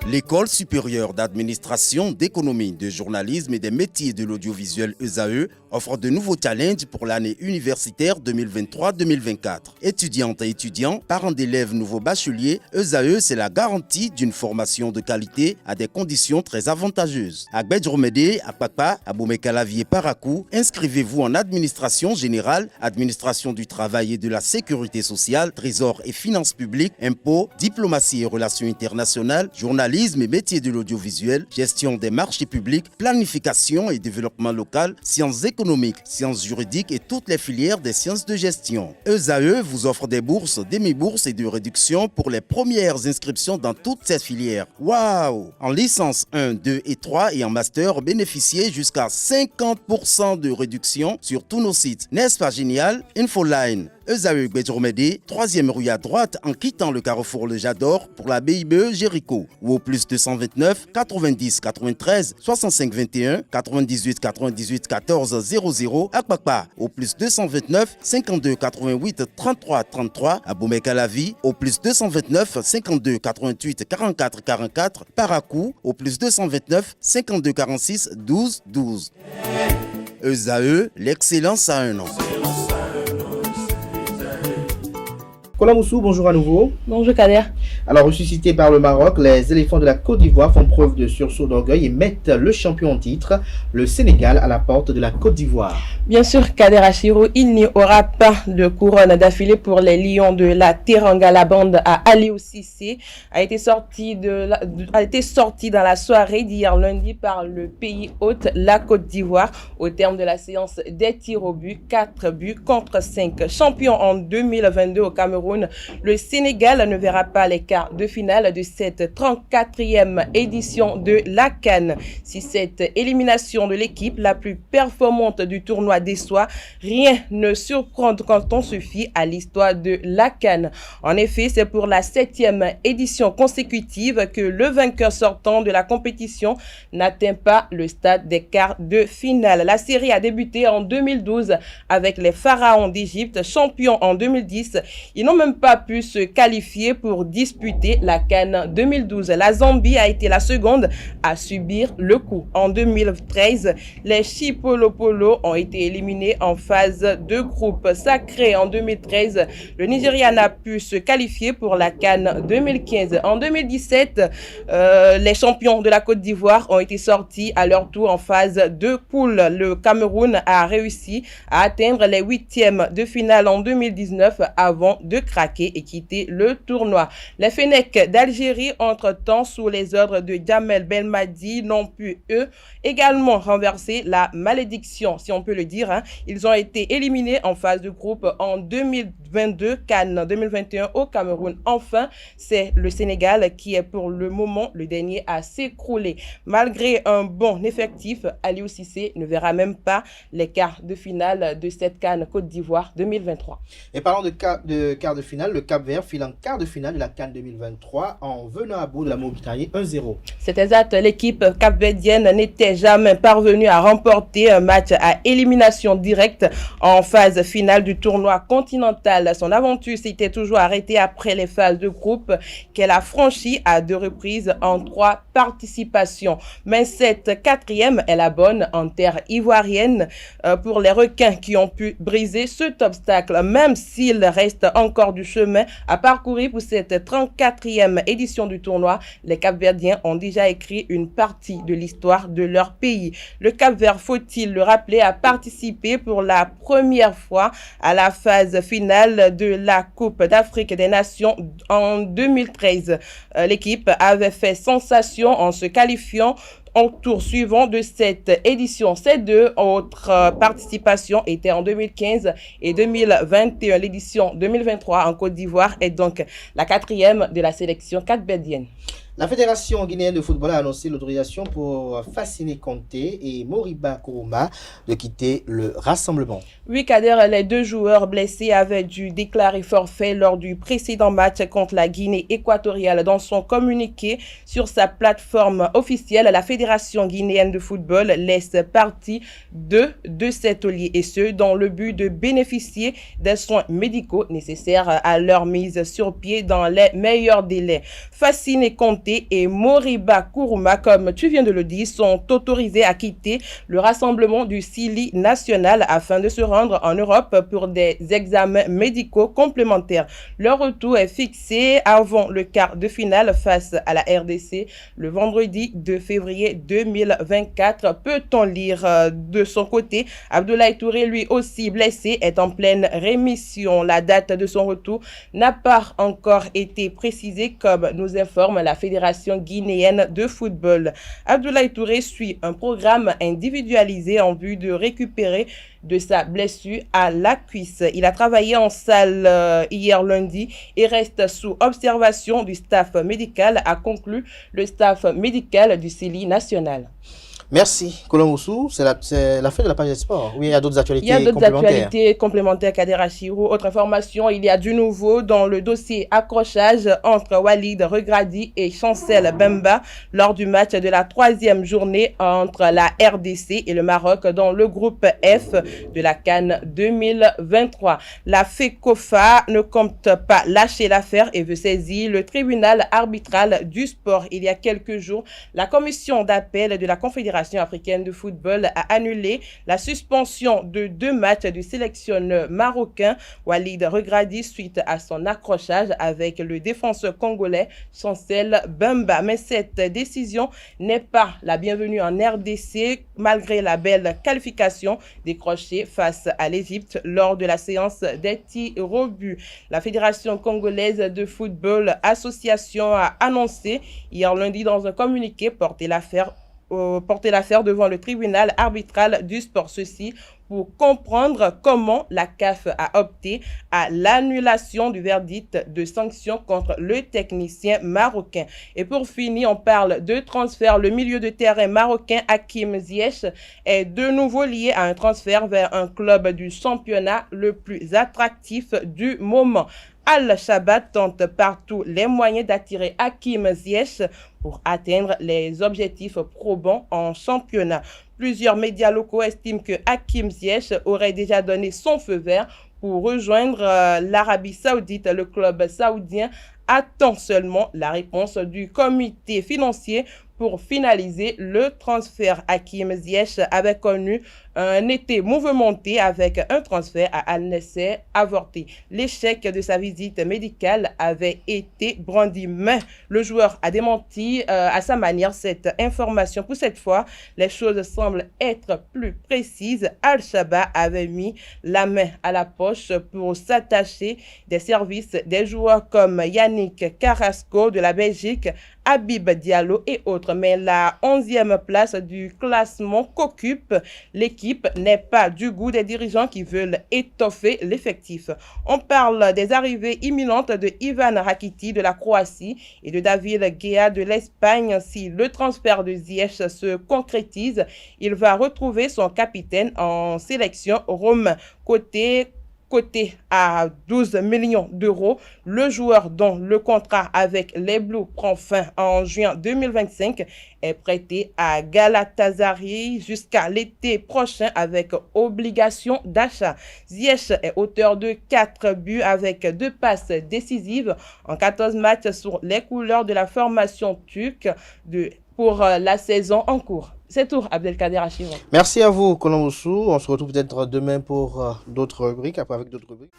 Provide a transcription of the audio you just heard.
L'École supérieure d'administration, d'économie, de journalisme et des métiers de l'audiovisuel ESAE offre de nouveaux challenges pour l'année universitaire 2023-2024. Étudiantes et étudiants, parents d'élèves nouveaux bacheliers, ESAE, c'est la garantie d'une formation de qualité à des conditions très avantageuses. À Gbedjromede, à Papa, à Boumekalavi et Parakou, inscrivez-vous en administration générale, administration du travail et de la sécurité sociale, trésor et finances publiques, impôts, diplomatie et relations internationales, journalisme et métiers de l'audiovisuel, gestion des marchés publics, planification et développement local, sciences économiques, sciences juridiques et toutes les filières des sciences de gestion. ESAE vous offre des bourses, demi-bourses et de réductions pour les premières inscriptions dans toutes ces filières. Waouh! En licence 1, 2 et 3 et en master, bénéficiez jusqu'à 50% de réduction sur tous nos sites. N'est-ce pas génial? Infoline. ESAE Gbedjromede, 3e rue à droite en quittant le carrefour Le Jador pour la BIBE Jéricho ou au plus 229 90 93 65 21 98 98 14 00 à Kpakpa au plus 229 52 88 33 33 à Boumekalavi au plus 229 52 88 44 44 Parakou au plus 229 52 46 12 12. ESAE, l'excellence à un an. Kola Moussou, bonjour à nouveau. Bonjour Kader. Alors, ressuscités par le Maroc, les éléphants de la Côte d'Ivoire font preuve de sursaut d'orgueil et mettent le champion en titre, le Sénégal, à la porte de la Côte d'Ivoire. Bien sûr, Kader Achiro, il n'y aura pas de couronne d'affilée pour les Lions de la Teranga. La bande à Aliou Cissé a été sortie dans la soirée d'hier lundi par le pays hôte, la Côte d'Ivoire, au terme de la séance des tirs au but, 4 buts contre 5. Champion en 2022 au Cameroun, le Sénégal ne verra pas les quarts de finale de cette 34e édition de la CAN. Si cette élimination de l'équipe la plus performante du tournoi déçoit, rien ne surprend quand on se fie à l'histoire de la CAN. En effet, c'est pour la 7e édition consécutive que le vainqueur sortant de la compétition n'atteint pas le stade des quarts de finale. La série a débuté en 2012 avec les Pharaons d'Égypte, champions en 2010. Ils n'ont même pas pu se qualifier pour disputer la CAN 2012. La Zambie a été la seconde à subir le coup. En 2013, les Chipolopolo ont été éliminés en phase de groupe. Sacré en 2013, le Nigeria n'a pu se qualifier pour la CAN 2015. En 2017, les champions de la Côte d'Ivoire ont été sortis à leur tour en phase de poule. Le Cameroun a réussi à atteindre les 8e de finale en 2019 avant de craquer et quitter le tournoi. Les Fennecs d'Algérie, entre-temps, sous les ordres de Djamel Belmadi, n'ont pu, eux, également renverser la malédiction, si on peut le dire. Ils ont été éliminés en phase de groupe en 2022, CAN 2021 au Cameroun. Enfin, c'est le Sénégal qui est pour le moment le dernier à s'écrouler. Malgré un bon effectif, Aliou Cissé ne verra même pas les quarts de finale de cette CAN Côte d'Ivoire 2023. Et parlant de quart de finale, le Cap-Vert file en quart de finale de la CAN 2023 en venant à bout de la Mauritanie 1-0. C'est exact, l'équipe capverdienne n'était jamais parvenue à remporter un match à élimination directe en phase finale du tournoi continental. Son aventure s'était toujours arrêtée après les phases de groupe qu'elle a franchies à 2 reprises en 3 participations. Mais cette 4e est la bonne en terre ivoirienne pour les requins qui ont pu briser cet obstacle, même s'il reste encore du chemin à parcourir pour cette 34e édition du tournoi. Les Cap-Verdiens ont déjà écrit une partie de l'histoire de leur pays. Le Cap-Vert, faut-il le rappeler, a participé pour la première fois à la phase finale de la Coupe d'Afrique des Nations en 2013. L'équipe avait fait sensation en se qualifiant au tour suivant de cette édition. Ces 2 autres participations étaient en 2015 et 2021. L'édition 2023 en Côte d'Ivoire est donc la 4e de la sélection capverdienne. La Fédération guinéenne de football a annoncé l'autorisation pour Fassine Conté et Moriba Kourouma de quitter le rassemblement. Oui, Kader, les deux joueurs blessés avaient dû déclarer forfait lors du précédent match contre la Guinée équatoriale. Dans son communiqué sur sa plateforme officielle, la Fédération guinéenne de football laisse partie de ces tauliers et ce, dans le but de bénéficier des soins médicaux nécessaires à leur mise sur pied dans les meilleurs délais. Fassine Conté et Moriba Kourouma, comme tu viens de le dire, sont autorisés à quitter le rassemblement du Sili national afin de se rendre en Europe pour des examens médicaux complémentaires. Leur retour est fixé avant le quart de finale face à la RDC le vendredi 2 février 2024. Peut-on lire de son côté, Abdoulaye Touré, lui aussi blessé, est en pleine rémission. La date de son retour n'a pas encore été précisée, comme nous informe la Fédération guinéenne de football. Abdoulaye Touré suit un programme individualisé en vue de récupérer de sa blessure à la cuisse. Il a travaillé en salle hier lundi et reste sous observation du staff médical, a conclu le staff médical du CELI national. Merci, Kolomoussou. C'est la fin de la page des sports. Oui, il y a d'autres actualités complémentaires. Il y a d'autres actualités complémentaires, Kader Achirou. Autre information, il y a du nouveau dans le dossier accrochage entre Walid Regradi et Chancel Bemba lors du match de la 3e journée entre la RDC et le Maroc dans le groupe F de la CAN 2023. La FECOFA ne compte pas lâcher l'affaire et veut saisir le tribunal arbitral du sport. Il y a quelques jours, la commission d'appel de la Confédération africaine de football a annulé la suspension de 2 matchs du sélectionneur marocain Walid Regradi suite à son accrochage avec le défenseur congolais Chancel Bemba. Mais cette décision n'est pas la bienvenue en RDC malgré la belle qualification décrochée face à l'Égypte lors de la séance des tirs au but. La Fédération congolaise de football association a annoncé hier lundi dans un communiqué porter l'affaire devant le tribunal arbitral du sport. Ceci pour comprendre comment la CAF a opté à l'annulation du verdict de sanction contre le technicien marocain. Et pour finir, on parle de transfert. Le milieu de terrain marocain Hakim Ziyech est de nouveau lié à un transfert vers un club du championnat le plus attractif du moment. Al-Shabaab tente par tous les moyens d'attirer Hakim Ziyech pour atteindre les objectifs probants en championnat. Plusieurs médias locaux estiment que Hakim Ziyech aurait déjà donné son feu vert pour rejoindre l'Arabie Saoudite. Le club saoudien attend seulement la réponse du comité financier pour finaliser le transfert. Hakim Ziyech avait connu un été mouvementé avec un transfert à Al-Nassr avorté. L'échec de sa visite médicale avait été brandi, mais le joueur a démenti à sa manière cette information. Pour cette fois, les choses semblent être plus précises. Al-Shabaab avait mis la main à la poche pour s'attacher des services des joueurs comme Yannick Carrasco de la Belgique, Habib Diallo et autres. Mais la 11e place du classement qu'occupe l'équipe n'est pas du goût des dirigeants qui veulent étoffer l'effectif. On parle des arrivées imminentes de Ivan Rakiti de la Croatie et de David Gea de l'Espagne. Si le transfert de Ziyech se concrétise, il va retrouver son capitaine en sélection romain. Coté à 12 millions d'euros, le joueur dont le contrat avec les Blues prend fin en juin 2025 est prêté à Galatasaray jusqu'à l'été prochain avec obligation d'achat. Ziyech est auteur de 4 buts avec 2 passes décisives en 14 matchs sur les couleurs de la formation turque pour la saison en cours. C'est tout, Abdelkader Achirou. Merci à vous, Kolomoussou. On se retrouve peut-être demain pour d'autres rubriques, après avec d'autres rubriques.